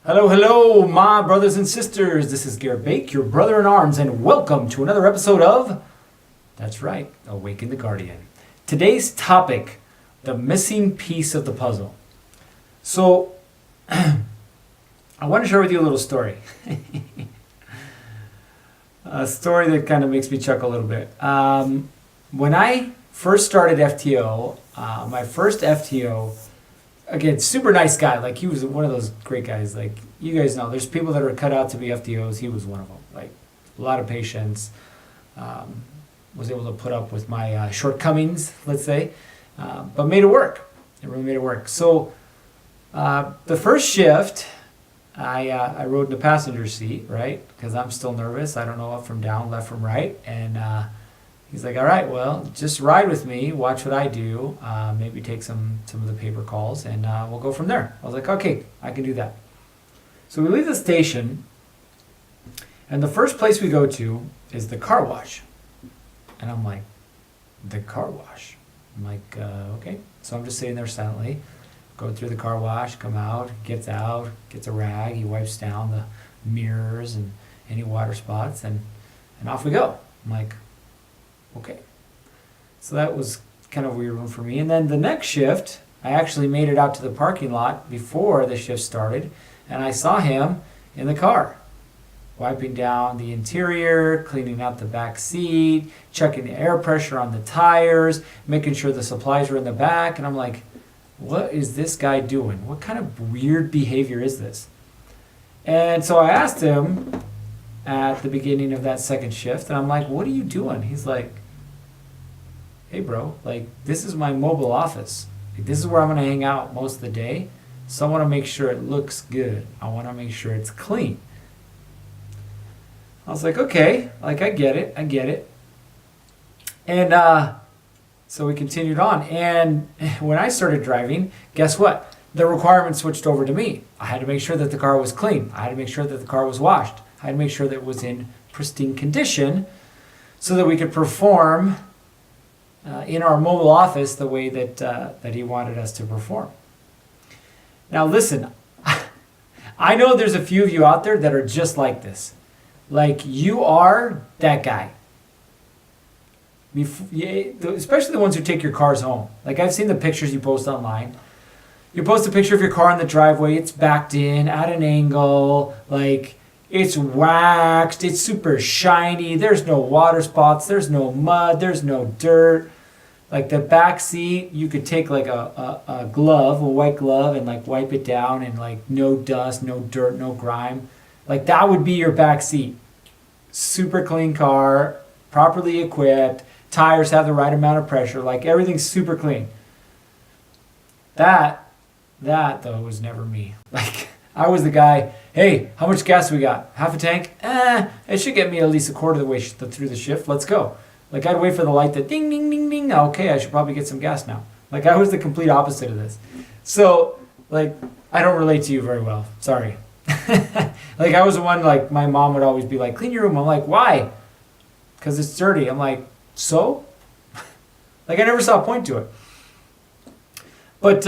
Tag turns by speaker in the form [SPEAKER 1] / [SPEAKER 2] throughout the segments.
[SPEAKER 1] Hello, hello, my brothers and sisters. This is Garrett Bake, your brother in arms, and welcome to another episode of, that's right, Awaken the Guardian. Today's topic, the missing piece of the puzzle. So, I want to share with you a little story. A story that kind of makes me chuckle a little bit. When I first started FTO, my first FTO, again, super nice guy. Like, he was one of those great guys. Like, you guys know, there's people that are cut out to be FTOs. He was one of them. Like, a lot of patience. Was able to put up with my shortcomings, let's say, but made it work. It really made it work. So, the first shift, I rode in the passenger seat, right? Because I'm still nervous. I don't know up from down, left from right. And he's like, all right, well, just ride with me. Watch what I do. Maybe take some of the paper calls, and we'll go from there. I was like, okay, I can do that. So we leave the station, and the first place we go to is the car wash. And I'm like, the car wash? I'm like, okay. So I'm just sitting there silently. Go through the car wash, come out, gets a rag, he wipes down the mirrors and any water spots, and off we go. I'm like, okay. So that was kind of a weird one for me. And then the next shift, I actually made it out to the parking lot before the shift started, and I saw him in the car, wiping down the interior, cleaning out the back seat, checking the air pressure on the tires, making sure the supplies were in the back. And I'm like, what is this guy doing? What kind of weird behavior is this? And so I asked him at the beginning of that second shift, and I'm like, what are you doing? He's like, hey bro, like, this is my mobile office. Like, this is where I'm gonna hang out most of the day. So I wanna make sure it looks good. I wanna make sure it's clean. I was like, okay, like, I get it. And so we continued on. And when I started driving, guess what? The requirement switched over to me. I had to make sure that the car was clean. I had to make sure that the car was washed. I had to make sure that it was in pristine condition so that we could perform in our mobile office the way that he wanted us to perform. Now listen, I know there's a few of you out there that are just like this. Like, you are that guy. Especially the ones who take your cars home. Like, I've seen the pictures you post online. You post a picture of your car in the driveway, it's backed in at an angle, like, it's waxed, it's super shiny, there's no water spots, there's no mud, there's no dirt. Like, the back seat, you could take like a glove, a white glove, and like wipe it down, and like no dust, no dirt, no grime. Like, that would be your back seat. Super clean car, properly equipped, tires have the right amount of pressure, like, everything's super clean. That though was never me. Like, I was the guy, hey, how much gas we got? Half a tank? It should get me at least a quarter of the way through the shift. Let's go. Like, I'd wait for the light that ding, ding, ding, ding. Okay, I should probably get some gas now. Like, I was the complete opposite of this. So, like, I don't relate to you very well. Sorry. Like, I was the one, like, my mom would always be like, clean your room. I'm like, why? Because it's dirty. I'm like, so? Like, I never saw a point to it. But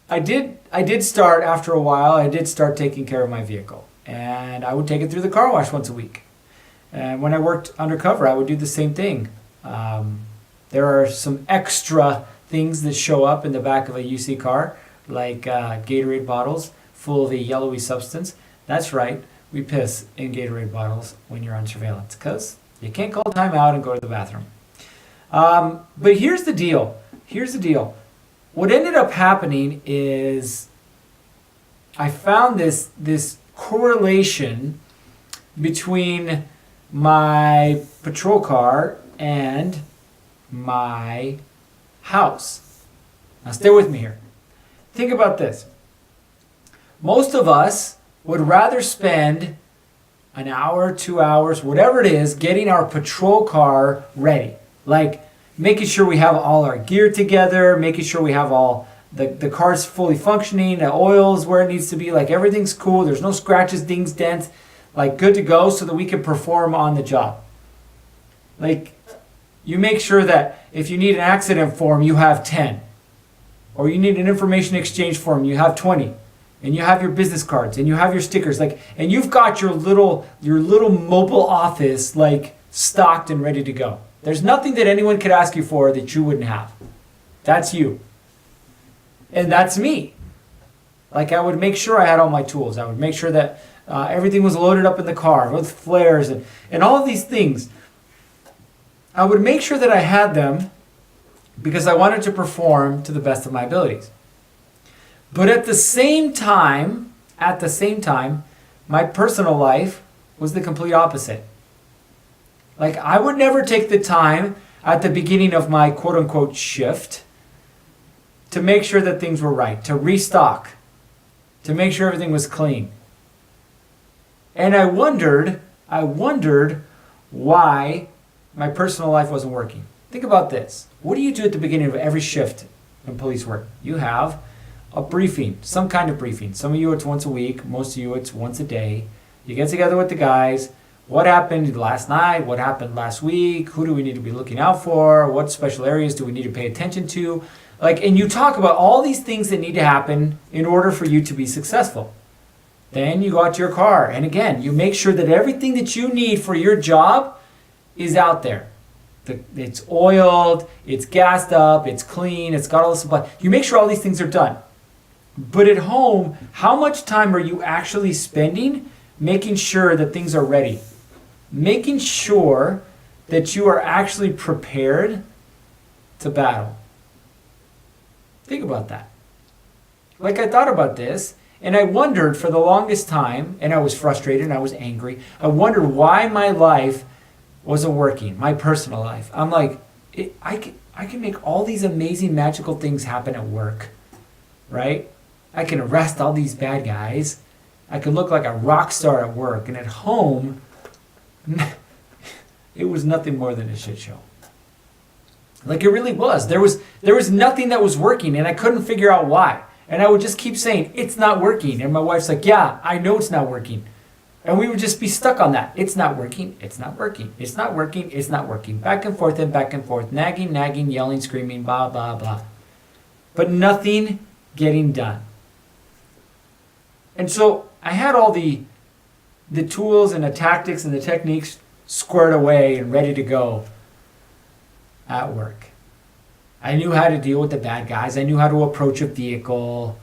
[SPEAKER 1] I did start, after a while, I did start taking care of my vehicle. And I would take it through the car wash once a week. And when I worked undercover, I would do the same thing. There are some extra things that show up in the back of a UC car, like Gatorade bottles full of a yellowy substance. That's right, we piss in Gatorade bottles when you're on surveillance, because you can't call time out and go to the bathroom. But here's the deal. What ended up happening is I found this correlation between my patrol car and my house. Now stay with me here. Think about this. Most of us would rather spend an hour, 2 hours, whatever it is, getting our patrol car ready. Like, making sure we have all our gear together, making sure we have all the car's fully functioning, the oil's where it needs to be, like, everything's cool, there's no scratches, dings, dents, like, good to go so that we can perform on the job. Like, you make sure that if you need an accident form, you have 10. Or you need an information exchange form, you have 20. and you have your business cards and you have your stickers, like, and you've got your little mobile office like stocked and ready to go. There's nothing that anyone could ask you for that you wouldn't have. That's you. And that's me. Like, I would make sure I had all my tools. I would make sure that everything was loaded up in the car with flares and all of these things. I would make sure that I had them because I wanted to perform to the best of my abilities. But at the same time, my personal life was the complete opposite. Like, I would never take the time at the beginning of my quote-unquote shift to make sure that things were right, to restock, to make sure everything was clean. And I wondered why my personal life wasn't working. Think about this. What do you do at the beginning of every shift in police work? You have a briefing, some kind of briefing. Some of you it's once a week, most of you it's once a day. You get together with the guys. What happened last night? What happened last week? Who do we need to be looking out for? What special areas do we need to pay attention to? Like, and you talk about all these things that need to happen in order for you to be successful. Then you go out to your car, and again, you make sure that everything that you need for your job is out there. It's oiled, it's gassed up, it's clean, it's got all the supply. You make sure all these things are done. But at home, how much time are you actually spending making sure that things are ready? Making sure that you are actually prepared to battle. Think about that. Like, I thought about this, and I wondered for the longest time, and I was frustrated and I was angry. I wondered why my life wasn't working, my personal life. I'm like, I can make all these amazing magical things happen at work, right? I can arrest all these bad guys. I can look like a rock star at work, and at home, it was nothing more than a shit show. Like, it really was. There was nothing that was working, and I couldn't figure out why. And I would just keep saying, it's not working. And my wife's like, yeah, I know it's not working. And we would just be stuck on that. It's not working. It's not working. It's not working. It's not working. Back and forth and back and forth. Nagging, yelling, screaming, blah, blah, blah. But nothing getting done. And so I had all the tools and the tactics and the techniques squared away and ready to go at work. I knew how to deal with the bad guys. I knew how to approach a vehicle.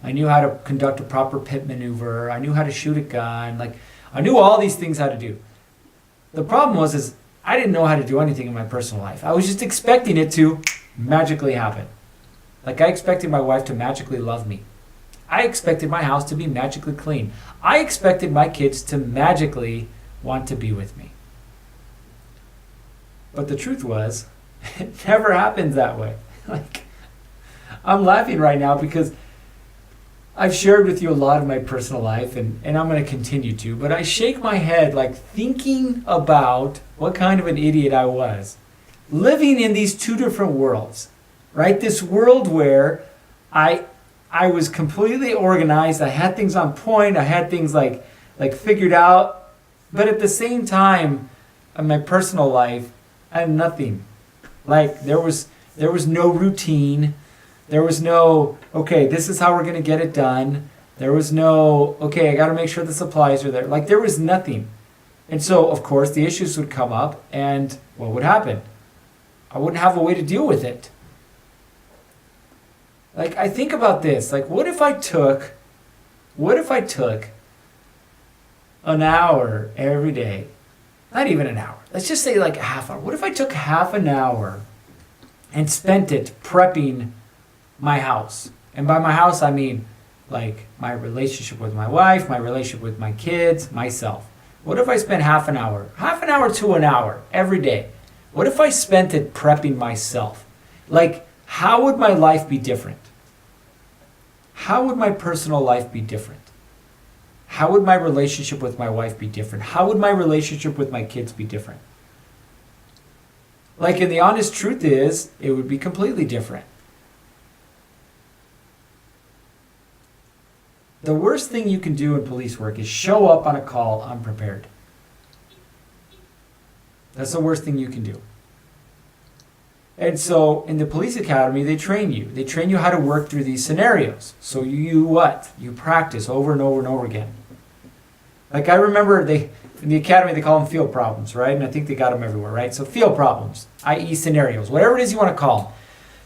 [SPEAKER 1] I knew how to conduct a proper pit maneuver. I knew how to shoot a gun. Like, I knew all these things how to do. The problem was I didn't know how to do anything in my personal life. I was just expecting it to magically happen. Like, I expected my wife to magically love me. I expected my house to be magically clean. I expected my kids to magically want to be with me. But the truth was, it never happens that way. Like, I'm laughing right now because I've shared with you a lot of my personal life, and I'm going to continue to, but I shake my head like thinking about what kind of an idiot I was. Living in these two different worlds, right? This world where I was completely organized, I had things on point, I had things like figured out, but at the same time, in my personal life, I had nothing. Like, there was no routine. There was no, okay, this is how we're going to get it done. There was no, okay, I got to make sure the supplies are there. Like, there was nothing. And so, of course, the issues would come up, and what would happen? I wouldn't have a way to deal with it. Like, I think about this. Like, what if I took an hour every day? Not even an hour. Let's just say like a half hour. What if I took half an hour and spent it prepping my house? And by my house, I mean like my relationship with my wife, my relationship with my kids, myself. What if I spent half an hour to an hour every day? What if I spent it prepping myself? Like, how would my life be different? How would my personal life be different? How would my relationship with my wife be different? How would my relationship with my kids be different? Like, and the honest truth is, it would be completely different. The worst thing you can do in police work is show up on a call unprepared. That's the worst thing you can do. And so in the police academy, they train you. They train you how to work through these scenarios. So you what? You practice over and over and over again. Like I remember in the academy, they call them field problems, right? And I think they got them everywhere, right? So field problems, i.e. scenarios, whatever it is you want to call them.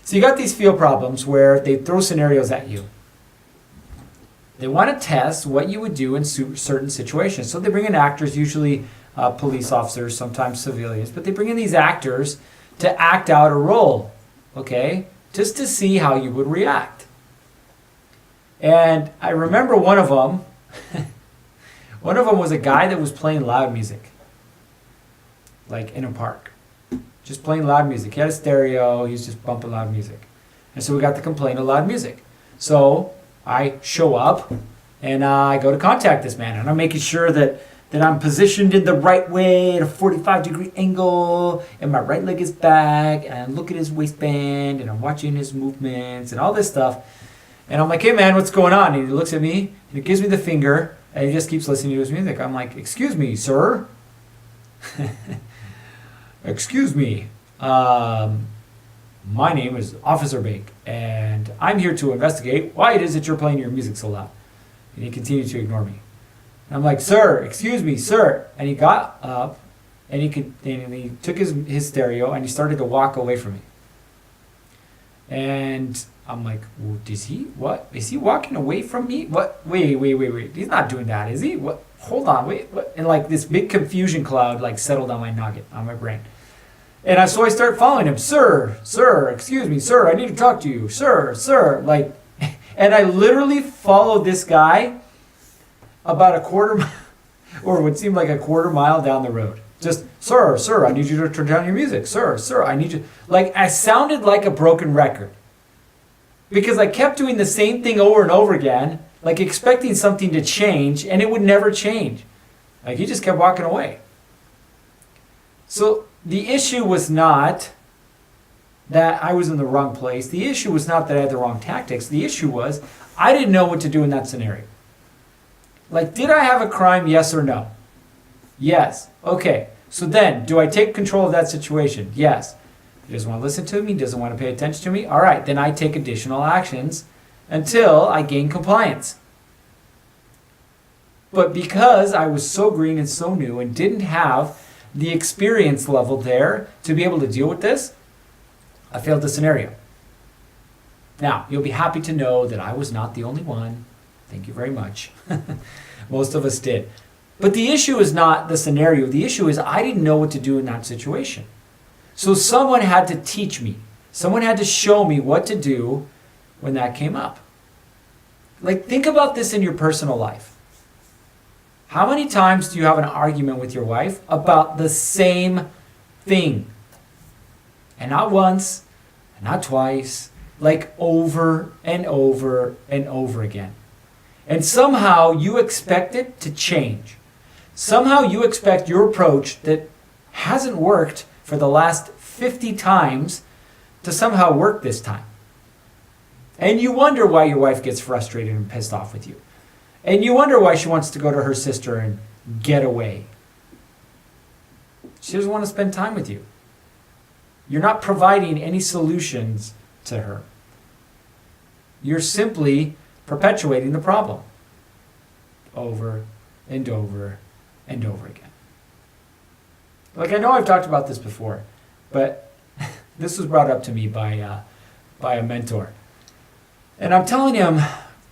[SPEAKER 1] So you got these field problems where they throw scenarios at you. They want to test what you would do in certain situations. So they bring in actors, usually police officers, sometimes civilians, but they bring in these actors to act out a role, okay? Just to see how you would react. And I remember one of them was a guy that was playing loud music, like in a park. Just playing loud music. He had a stereo, he was just bumping loud music. And so we got the complaint of loud music. So I show up and I go to contact this man, and I'm making sure that I'm positioned in the right way at a 45-degree angle, and my right leg is back, and I look at his waistband, and I'm watching his movements, and all this stuff. And I'm like, hey man, what's going on? And he looks at me, and he gives me the finger, and he just keeps listening to his music. I'm like, excuse me, sir? Excuse me. My name is Officer Bake, and I'm here to investigate why it is that you're playing your music so loud. And he continued to ignore me. And I'm like, sir, excuse me, sir. And he got up, and he took his stereo, and he started to walk away from me. And I'm like, well, what? Is he walking away from me? What? Wait. He's not doing that, is he? What? Hold on, wait. What? And like this big confusion cloud like settled on my noggin, on my brain. And so I start following him. Sir, excuse me, sir, I need to talk to you. Sir. Like, and I literally followed this guy about a quarter, or what seemed like a quarter mile down the road. Just, sir, I need you to turn down your music. Sir, I need you. Like, I sounded like a broken record. Because I kept doing the same thing over and over again, like expecting something to change, and it would never change. Like, he just kept walking away. So the issue was not that I was in the wrong place. The issue was not that I had the wrong tactics. The issue was I didn't know what to do in that scenario. Like, did I have a crime, yes or no? Yes. Okay. So then, do I take control of that situation? Yes. He doesn't want to listen to me, doesn't want to pay attention to me. All right, then I take additional actions until I gain compliance. But because I was so green and so new and didn't have the experience level there to be able to deal with this, I failed the scenario. Now, you'll be happy to know that I was not the only one. Thank you very much. Most of us did. But the issue is not the scenario. The issue is I didn't know what to do in that situation. So someone had to teach me. Someone had to show me what to do when that came up. Like, think about this in your personal life. How many times do you have an argument with your wife about the same thing? And not once, and not twice, like over and over and over again. And somehow you expect it to change. Somehow you expect your approach that hasn't worked for the last 50 times to somehow work this time. And you wonder why your wife gets frustrated and pissed off with you. And you wonder why she wants to go to her sister and get away. She doesn't want to spend time with you. You're not providing any solutions to her. You're simply perpetuating the problem over and over and over again. Like, I know I've talked about this before, but this was brought up to me by a mentor. And I'm telling him,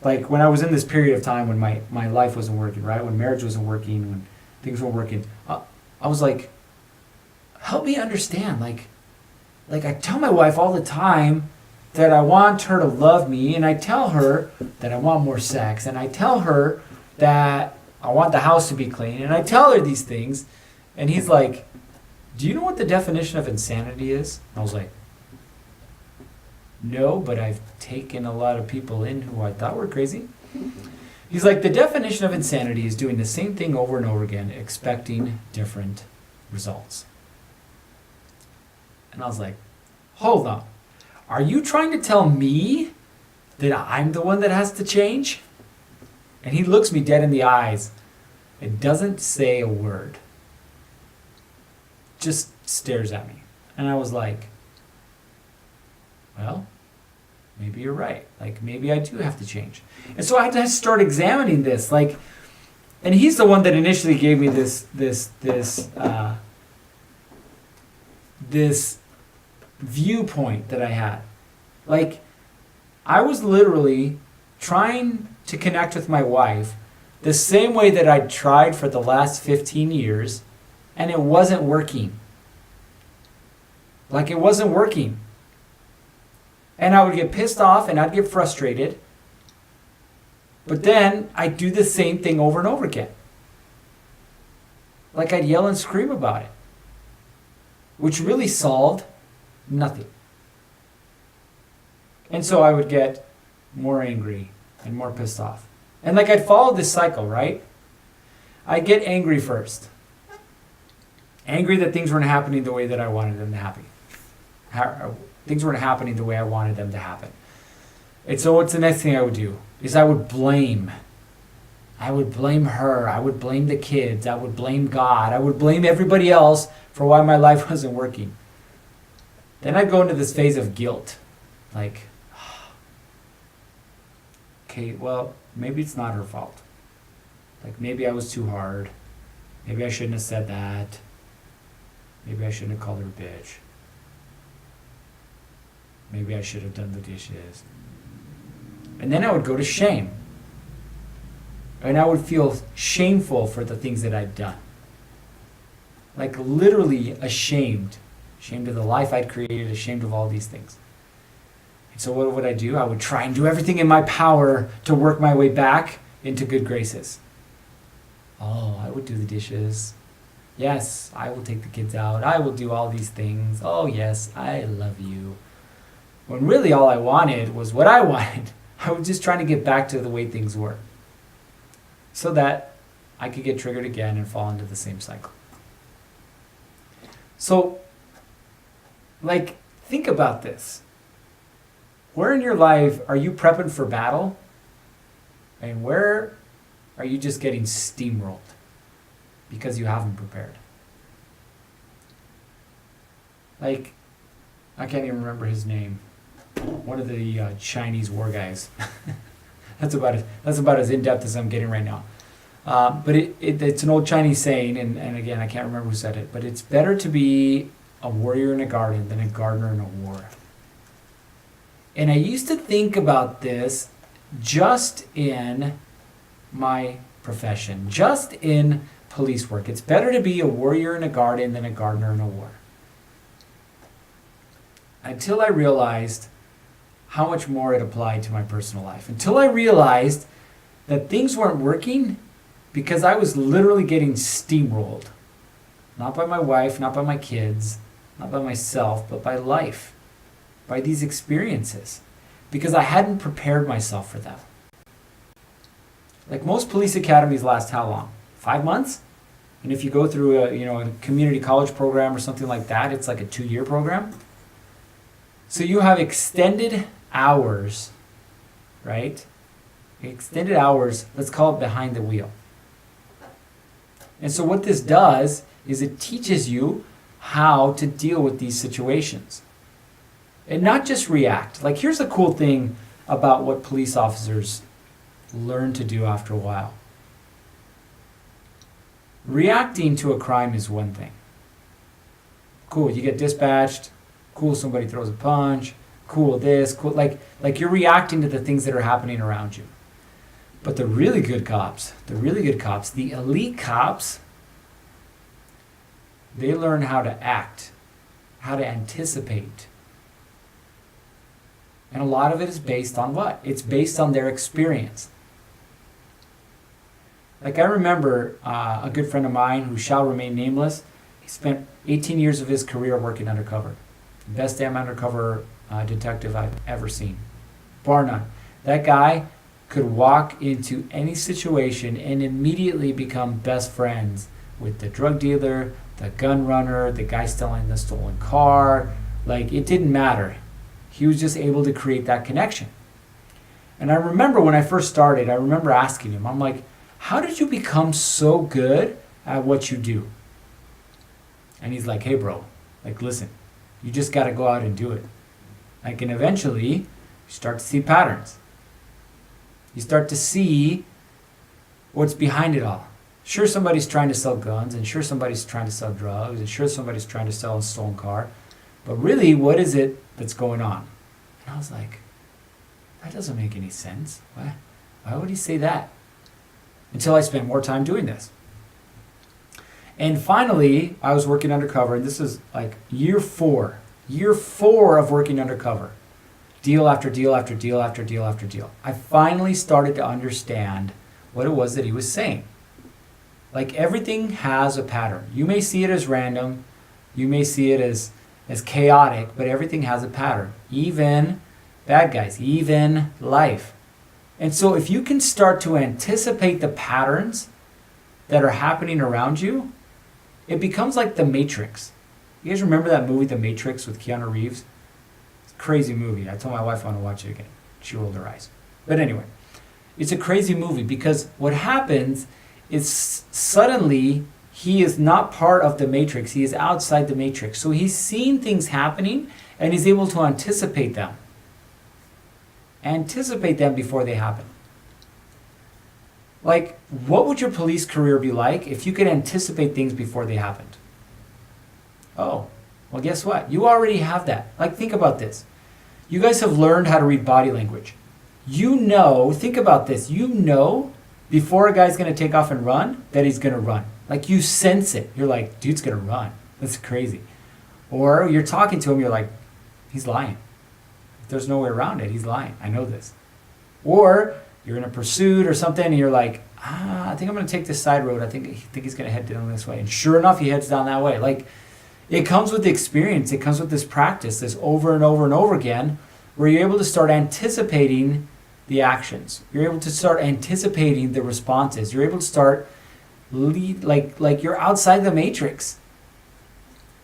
[SPEAKER 1] like, when I was in this period of time when my life wasn't working, right? When marriage wasn't working, when things weren't working, I was like, help me understand. Like I tell my wife all the time that I want her to love me, and I tell her that I want more sex, and I tell her that I want the house to be clean, and I tell her these things, and he's like, do you know what the definition of insanity is? I was like, no, but I've taken a lot of people in who I thought were crazy. He's like, the definition of insanity is doing the same thing over and over again, expecting different results. And I was like, hold on. Are you trying to tell me that I'm the one that has to change? And he looks me dead in the eyes and doesn't say a word. Just stares at me. And I was like, well, maybe you're right. Like, maybe I do have to change. And so I had to start examining this. Like, and he's the one that initially gave me this viewpoint that I had. Like, I was literally trying to connect with my wife the same way that I'd tried for the last 15 years, and it wasn't working. Like, it wasn't working. And I would get pissed off and I'd get frustrated. But then I'd do the same thing over and over again. Like, I'd yell and scream about it, which really solved nothing. And so I would get more angry and more pissed off. And like, I'd follow this cycle, right? I'd get angry first. Angry that things weren't happening the way that I wanted them to happen. Things weren't happening the way I wanted them to happen. And so what's the next thing I would do? Is I would blame. I would blame her. I would blame the kids. I would blame God. I would blame everybody else for why my life wasn't working. Then I'd go into this phase of guilt. Like, okay, well, maybe it's not her fault. Like, maybe I was too hard. Maybe I shouldn't have said that. Maybe I shouldn't have called her a bitch. Maybe I should have done the dishes. And then I would go to shame. And I would feel shameful for the things that I'd done. Like, literally ashamed. Ashamed of the life I'd created, ashamed of all these things. And so what would I do? I would try and do everything in my power to work my way back into good graces. Oh, I would do the dishes. Yes, I will take the kids out. I will do all these things. Oh, yes, I love you. When really all I wanted was what I wanted. I was just trying to get back to the way things were, so that I could get triggered again and fall into the same cycle. So, like, think about this. Where in your life are you prepping for battle? And where are you just getting steamrolled because you haven't prepared? Like, I can't even remember his name. One of the Chinese war guys. That's about as in-depth as I'm getting right now. But it's an old Chinese saying, and again, I can't remember who said it, but it's better to be a warrior in a garden than a gardener in a war. And I used to think about this just in my profession, just in police work. It's better to be a warrior in a garden than a gardener in a war. Until I realized how much more it applied to my personal life. Until I realized that things weren't working because I was literally getting steamrolled. Not by my wife, not by my kids, not by myself, but by life, by these experiences. Because I hadn't prepared myself for them. Like, most police academies last how long? 5 months? And if you go through a community college program or something like that, it's like a 2-year program. So you have extended hours, right? Extended hours, let's call it behind the wheel. And so what this does is it teaches you how to deal with these situations. And not just react. Like, here's the cool thing about what police officers learn to do after a while. Reacting to a crime is one thing. Cool, you get dispatched. Cool, somebody throws a punch. Cool, this, cool. Like you're reacting to the things that are happening around you. But the really good cops, the elite cops, they learn how to act, how to anticipate. And a lot of it is based on what? It's based on their experience. Like, I remember a good friend of mine who shall remain nameless. He spent 18 years of his career working undercover. Best damn undercover detective I've ever seen, bar none. That guy could walk into any situation and immediately become best friends with the drug dealer, the gun runner, the guy stealing the stolen car. Like, it didn't matter. He was just able to create that connection. And I remember when I first started, I remember asking him, I'm like, how did you become so good at what you do? And he's like, hey bro, like, listen, you just got to go out and do it. Like, and eventually, you start to see patterns. You start to see what's behind it all. Sure, somebody's trying to sell guns, and sure, somebody's trying to sell drugs, and sure, somebody's trying to sell a stolen car. But really, what is it that's going on? And I was like, that doesn't make any sense. Why would he say that? Until I spent more time doing this. And finally, I was working undercover, and this is like year four of working undercover. Deal after deal after deal after deal after deal. I finally started to understand what it was that he was saying. Like, everything has a pattern. You may see it as random, you may see it as chaotic, but everything has a pattern. Even bad guys, even life. And so if you can start to anticipate the patterns that are happening around you, it becomes like The Matrix. You guys remember that movie, The Matrix, with Keanu Reeves? It's a crazy movie. I told my wife I want to watch it again. She rolled her eyes. But anyway, it's a crazy movie because what happens is suddenly he is not part of the Matrix. He is outside the Matrix. So he's seeing things happening and he's able to anticipate them. Anticipate them before they happen. Like, what would your police career be like if you could anticipate things before they happened? Oh, well, guess what? You already have that. Like, think about this. You guys have learned how to read body language. You know, think about this. You know before a guy's going to take off and run that he's going to run. Like, you sense it. You're like, dude's going to run. That's crazy. Or you're talking to him, you're like, he's lying. There's no way around it. He's lying. I know this. Or you're in a pursuit or something and you're like, I think I'm going to take this side road. I think he's going to head down this way. And sure enough, he heads down that way. Like, it comes with the experience. It comes with this practice, this over and over and over again, where you're able to start anticipating the actions. You're able to start anticipating the responses. You're able to start like you're outside the matrix.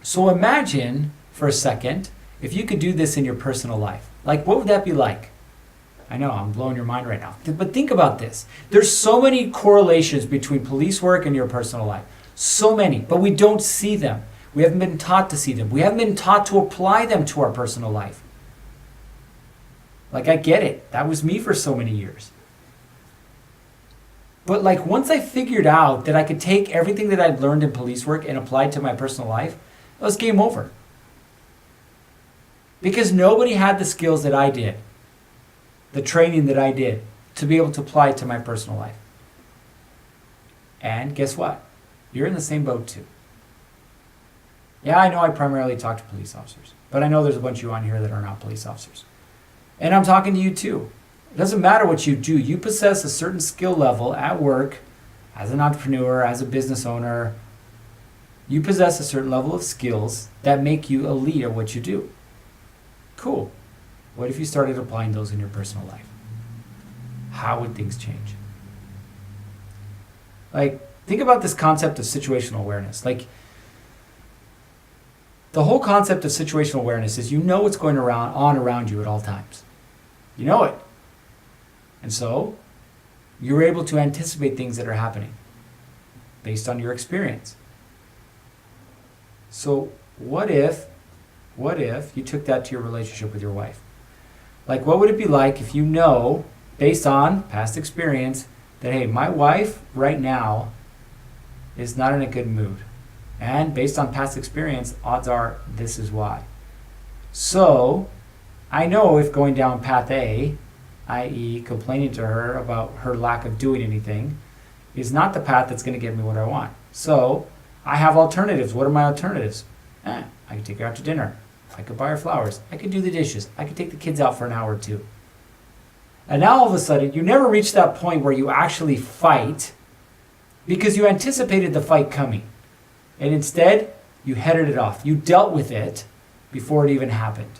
[SPEAKER 1] So imagine for a second if you could do this in your personal life. Like, what would that be like? I know, I'm blowing your mind right now. But think about this. There's so many correlations between police work and your personal life. So many, but we don't see them. We haven't been taught to see them. We haven't been taught to apply them to our personal life. Like, I get it. That was me for so many years. But like, once I figured out that I could take everything that I'd learned in police work and apply it to my personal life, it was game over. Because nobody had the skills that I did, the training that I did, to be able to apply it to my personal life. And guess what? You're in the same boat too. Yeah, I know I primarily talk to police officers, but I know there's a bunch of you on here that are not police officers. And I'm talking to you too. It doesn't matter what you do. You possess a certain skill level at work, as an entrepreneur, as a business owner. You possess a certain level of skills that make you elite at what you do. Cool. What if you started applying those in your personal life? How would things change? Like, think about this concept of situational awareness. Like, the whole concept of situational awareness is you know what's going on around you at all times. You know it. And so, you're able to anticipate things that are happening based on your experience. So, what if you took that to your relationship with your wife? Like, what would it be like if you know, based on past experience, that, hey, my wife right now is not in a good mood. And based on past experience, odds are this is why. So, I know if going down path A, i.e. complaining to her about her lack of doing anything, is not the path that's going to get me what I want. So, I have alternatives. What are my alternatives? I could take her out to dinner. I could buy her flowers. I could do the dishes. I could take the kids out for an hour or two. And now all of a sudden, you never reach that point where you actually fight because you anticipated the fight coming. And instead, you headed it off. You dealt with it before it even happened.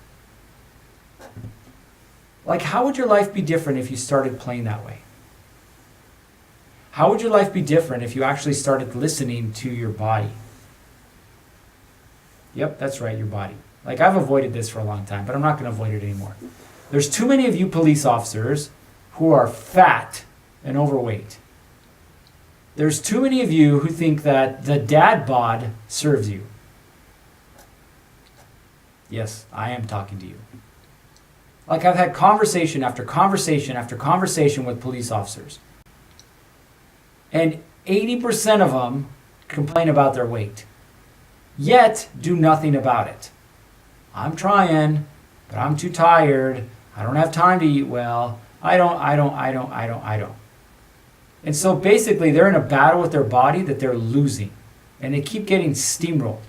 [SPEAKER 1] Like, how would your life be different if you started playing that way? How would your life be different if you actually started listening to your body? Yep, that's right, your body. Like, I've avoided this for a long time, but I'm not going to avoid it anymore. There's too many of you police officers who are fat and overweight. There's too many of you who think that the dad bod serves you. Yes, I am talking to you. Like I've had conversation after conversation after conversation with police officers. And 80% of them complain about their weight. Yet do nothing about it. I'm trying, but I'm too tired. I don't have time to eat well. I don't. And so basically they're in a battle with their body that they're losing. And they keep getting steamrolled.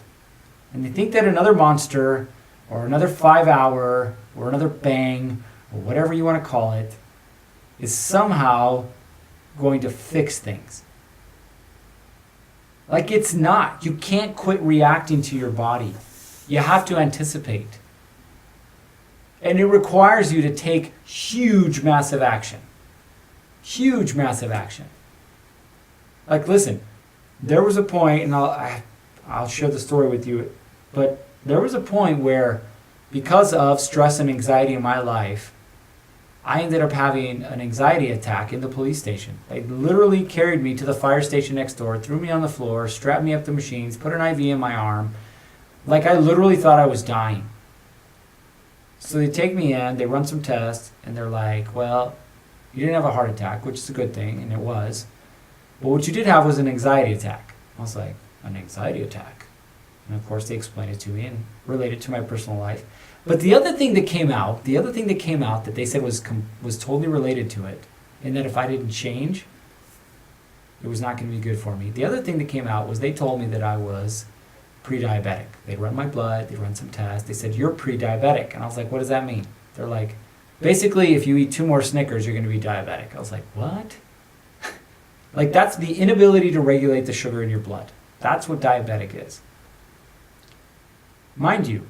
[SPEAKER 1] And they think that another monster or another 5 hour or another bang or whatever you want to call it is somehow going to fix things. Like it's not. You can't quit reacting to your body. You have to anticipate. And it requires you to take huge, massive action. Huge, massive action. Like listen, there was a point, and I'll share the story with you, but there was a point where because of stress and anxiety in my life, I ended up having an anxiety attack in the police station. They literally carried me to the fire station next door, threw me on the floor, strapped me up to machines, put an IV in my arm. Like I literally thought I was dying. So they take me in, they run some tests, and they're like, well, you didn't have a heart attack, which is a good thing, and it was. But what you did have was an anxiety attack. I was like, an anxiety attack? And of course they explained it to me and related to my personal life. But the other thing that came out that they said was totally related to it, and that if I didn't change, it was not going to be good for me. The other thing that came out was they told me that I was pre-diabetic. They'd run my blood, they'd run some tests. They said, you're pre-diabetic. And I was like, what does that mean? They're like, basically, if you eat 2 more Snickers, you're going to be diabetic. I was like, what? Like that's the inability to regulate the sugar in your blood. That's what diabetic is. Mind you,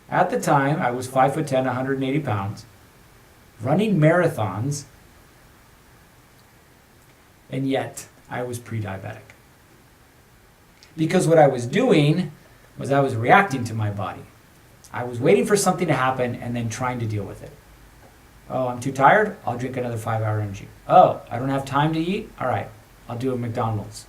[SPEAKER 1] at the time, I was 5'10", 180 pounds, running marathons, and yet I was pre-diabetic. Because what I was doing was I was reacting to my body. I was waiting for something to happen and then trying to deal with it. Oh, I'm too tired? I'll drink another 5-hour energy. Oh, I don't have time to eat? All right, I'll do a McDonald's.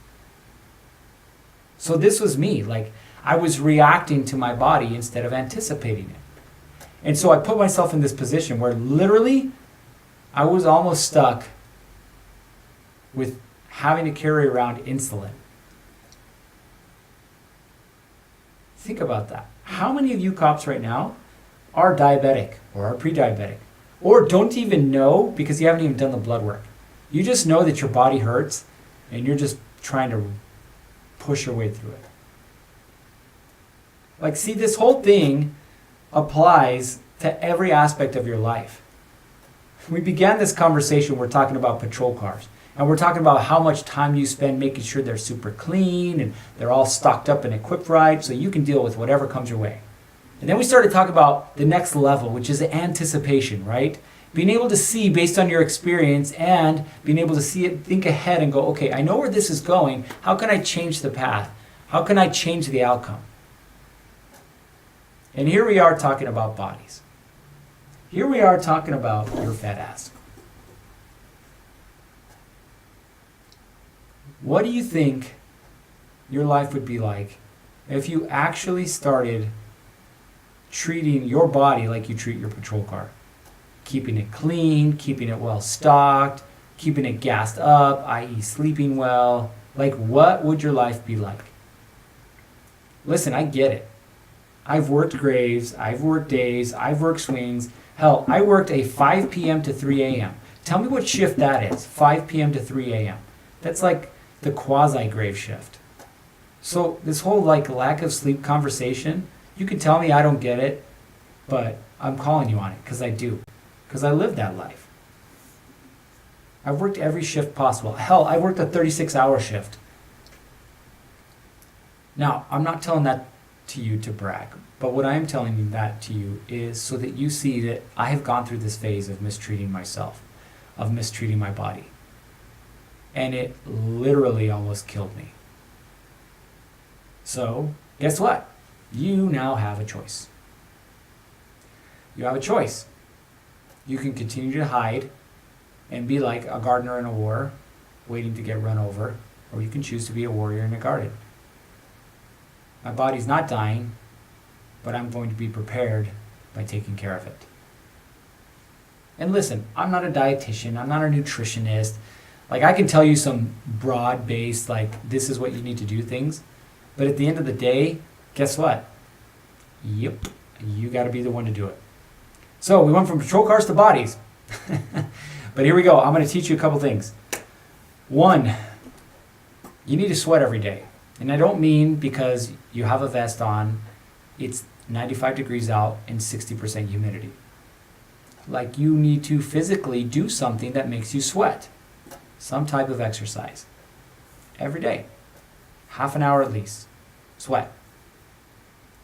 [SPEAKER 1] So this was me. Like, I was reacting to my body instead of anticipating it. And so I put myself in this position where literally I was almost stuck with having to carry around insulin. Think about that. How many of you cops right now are diabetic or are pre-diabetic or don't even know because you haven't even done the blood work? You just know that your body hurts and you're just trying to push your way through it. Like, see, this whole thing applies to every aspect of your life. We began this conversation, we're talking about patrol cars. And we're talking about how much time you spend making sure they're super clean and they're all stocked up and equipped right so you can deal with whatever comes your way. And then we started talking about the next level, which is anticipation, right? Being able to see based on your experience and being able to see it, think ahead and go, okay, I know where this is going. How can I change the path? How can I change the outcome? And here we are talking about bodies. Here we are talking about your fat ass. What do you think your life would be like if you actually started treating your body like you treat your patrol car? Keeping it clean, keeping it well stocked, keeping it gassed up, i.e. sleeping well. Like, what would your life be like? Listen, I get it. I've worked graves, I've worked days, I've worked swings. Hell, I worked a 5 p.m. to 3 a.m. Tell me what shift that is, 5 p.m. to 3 a.m. That's like the quasi-grave shift. So this whole like lack of sleep conversation, you can tell me I don't get it, but I'm calling you on it because I do. Because I live that life. I've worked every shift possible. Hell, I worked a 36-hour shift. Now, I'm not telling that to you to brag, but what I am telling you that to you is so that you see that I have gone through this phase of mistreating myself, of mistreating my body. And it literally almost killed me. So, guess what? You now have a choice. You have a choice. You can continue to hide and be like a gardener in a war, waiting to get run over, or you can choose to be a warrior in a garden. My body's not dying, but I'm going to be prepared by taking care of it. And listen, I'm not a dietitian, I'm not a nutritionist. Like, I can tell you some broad-based, like, this is what you need to do things. But at the end of the day, guess what? Yep, you got to be the one to do it. So we went from patrol cars to bodies. But here we go. I'm going to teach you a couple things. One, you need to sweat every day. And I don't mean because you have a vest on, it's 95 degrees out and 60% humidity. Like, you need to physically do something that makes you sweat. Some type of exercise. Every day. Half an hour at least. Sweat.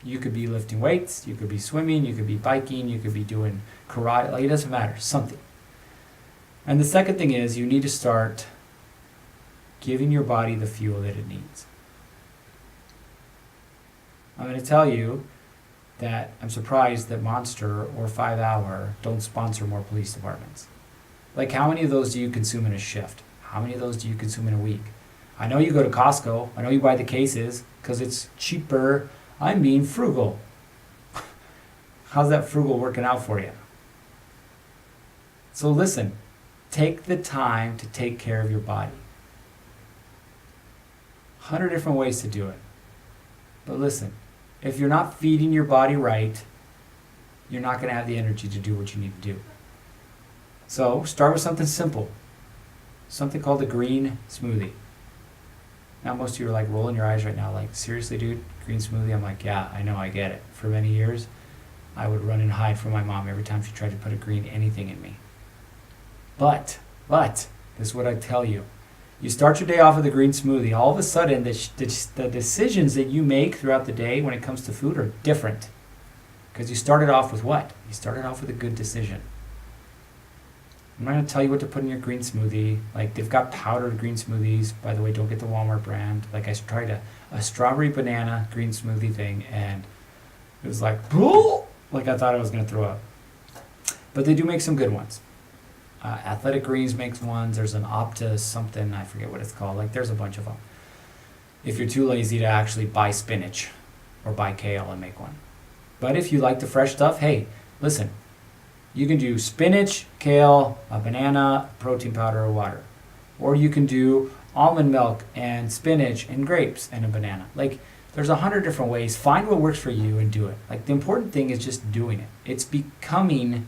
[SPEAKER 1] You could be lifting weights, you could be swimming, you could be biking, you could be doing karate. Like, it doesn't matter. Something. And the second thing is, you need to start giving your body the fuel that it needs. I'm going to tell you that I'm surprised that Monster or 5 Hour don't sponsor more police departments. Like, how many of those do you consume in a shift? How many of those do you consume in a week? I know you go to Costco. I know you buy the cases because it's cheaper. I'm being frugal. How's that frugal working out for you? So listen, take the time to take care of your body. 100 different ways to do it. But listen, if you're not feeding your body right, you're not going to have the energy to do what you need to do. So start with something simple. Something called a green smoothie. Now most of you are like rolling your eyes right now, like, seriously, dude, green smoothie? I'm like, yeah, I know, I get it. For many years, I would run and hide from my mom every time she tried to put a green anything in me. But, this is what I tell you. You start your day off with a green smoothie, all of a sudden the decisions that you make throughout the day when it comes to food are different. Because you started off with what? You started off with a good decision. I'm not going to tell you what to put in your green smoothie. Like, they've got powdered green smoothies. By the way, don't get the Walmart brand. Like, I tried a strawberry banana green smoothie thing, and it was like, like I thought I was going to throw up. But they do make some good ones. Athletic Greens makes ones. There's an Opta something, I forget what it's called. Like, there's a bunch of them. If you're too lazy to actually buy spinach or buy kale and make one. But if you like the fresh stuff, hey, listen. You can do spinach, kale, a banana, protein powder, or water. Or you can do almond milk and spinach and grapes and a banana. Like, there's 100 different ways. Find what works for you and do it. Like, the important thing is just doing it. It's becoming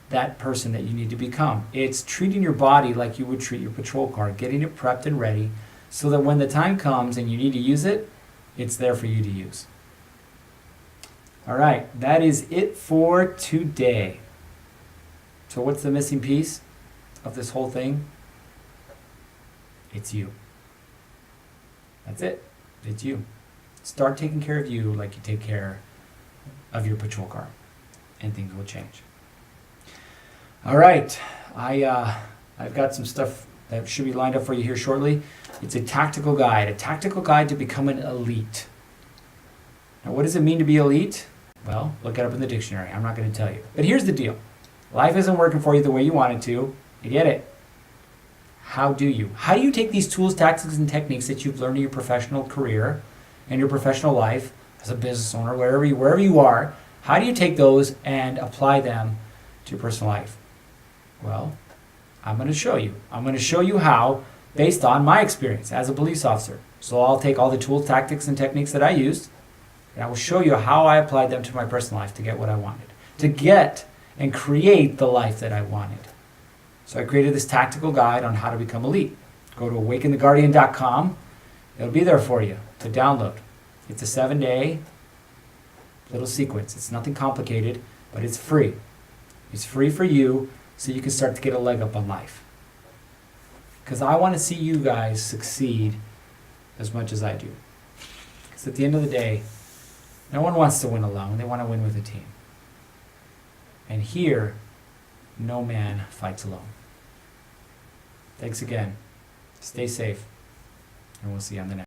[SPEAKER 1] that person that you need to become. It's treating your body like you would treat your patrol car, getting it prepped and ready so that when the time comes and you need to use it, it's there for you to use. All right, that is it for today. So what's the missing piece of this whole thing? It's you. That's it. It's you. Start taking care of you like you take care of your patrol car, and things will change. All right, I've got some stuff that should be lined up for you here shortly. It's a tactical guide to become an elite. Now, what does it mean to be elite? Well, look it up in the dictionary. I'm not going to tell you. But here's the deal. Life isn't working for you the way you want it to. I get it. How do you? How do you take these tools, tactics, and techniques that you've learned in your professional career and your professional life as a business owner, wherever you are, how do you take those and apply them to your personal life? Well, I'm going to show you. I'm going to show you how, based on my experience as a police officer. So I'll take all the tools, tactics, and techniques that I used, and I will show you how I applied them to my personal life to get what I wanted, to get and create the life that I wanted. So I created this tactical guide on how to become elite. Go to awakentheguardian.com. It'll be there for you to download. It's a 7-day little sequence. It's nothing complicated, but it's free. It's free for you so you can start to get a leg up on life. Because I want to see you guys succeed as much as I do. Because at the end of the day, no one wants to win alone. They want to win with a team. And here, no man fights alone. Thanks again. Stay safe. And we'll see you on the next.